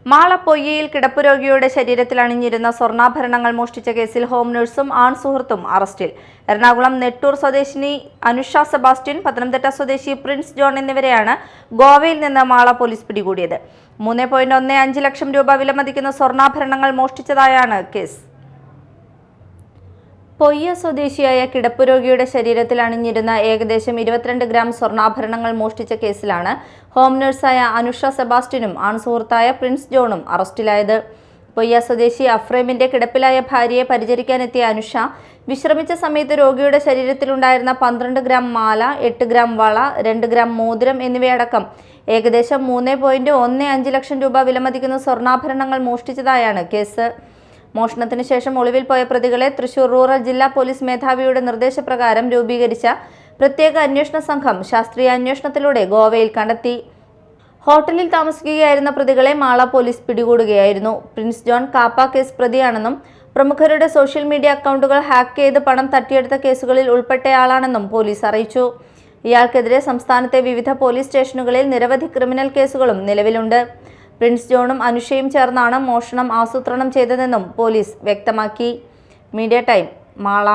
മാള പൊയ്യയിൽ കിടപ്പുരോഗിയുടെ ശരീരത്തിൽ അണിഞ്ഞിരുന്ന സ്വർണ്ണാഭരണങ്ങൾ മോഷ്ടിച്ച കേസിൽ ഹോം നഴ്സും ആൺ സുഹൃത്തും അറസ്റ്റിൽ. എറണാകുളം നെട്ടൂർ സ്വദേശിനി അനുഷ സെബാസ്റ്റ്യൻ, പത്തനംതിട്ട സ്വദേശി പ്രിൻസ് ജോൺ എന്നിവരെയാണ് ഗോവയിൽ നിന്ന് മാള പോലീസ് പിടികൂടിയത്. 3.15 ലക്ഷം രൂപ വിലമതിക്കുന്ന സ്വർണ്ണാഭരണങ്ങൾ മോഷ്ടിച്ചതായാണ് കേസ്. പൊയ്യ സ്വദേശിയായ കിടപ്പുരോഗിയുടെ ശരീരത്തിൽ അണിഞ്ഞിരുന്ന ഏകദേശം 22 ഗ്രാം സ്വർണ്ണാഭരണങ്ങൾ മോഷ്ടിച്ച കേസിലാണ് ഹോം നഴ്സായ അനുഷ സെബാസ്റ്റ്യനും ആൺസുഹൃത്തായ പ്രിൻസ് ജോണും അറസ്റ്റിലായത്. പൊയ്യ സ്വദേശി അഫ്രേമിന്റെ കിടപ്പിലായ ഭാര്യയെ പരിചരിക്കാനെത്തിയ അനുഷ വിശ്രമിച്ച സമയത്ത് രോഗിയുടെ ശരീരത്തിലുണ്ടായിരുന്ന 12 ഗ്രാം മാല, 8 ഗ്രാം വള, 2 ഗ്രാം മോതിരം എന്നിവയടക്കം ഏകദേശം 3.15 ലക്ഷം രൂപ വിലമതിക്കുന്ന സ്വർണ്ണാഭരണങ്ങൾ മോഷ്ടിച്ചതായാണ് കേസ്. മോഷണത്തിന് ശേഷം ഒളിവിൽ പോയ പ്രതികളെ തൃശൂർ റൂറൽ ജില്ലാ പോലീസ് മേധാവിയുടെ നിർദ്ദേശപ്രകാരം രൂപീകരിച്ച പ്രത്യേക അന്വേഷണ സംഘം ശാസ്ത്രീയ അന്വേഷണത്തിലൂടെ ഗോവയിൽ കണ്ടെത്തി. ഹോട്ടലിൽ താമസിക്കുകയായിരുന്ന പ്രതികളെ മാള പോലീസ് പിടികൂടുകയായിരുന്നു. പ്രിൻസ് ജോൺ കാപ്പ കേസ് പ്രതിയാണെന്നും പ്രമുഖരുടെ സോഷ്യൽ മീഡിയ അക്കൗണ്ടുകൾ ഹാക്ക് ചെയ്ത് പണം തട്ടിയെടുത്ത കേസുകളിൽ ഉൾപ്പെട്ടയാളാണെന്നും പോലീസ് അറിയിച്ചു. ഇയാൾക്കെതിരെ സംസ്ഥാനത്തെ വിവിധ പോലീസ് സ്റ്റേഷനുകളിൽ നിരവധി ക്രിമിനൽ കേസുകളും നിലവിലുണ്ട്. പ്രിൻസ് ജോണും അനുഷയും ചേർന്നാണ് മോഷണം ആസൂത്രണം ചെയ്തതെന്നും പോലീസ് വ്യക്തമാക്കി. Media time, Mala.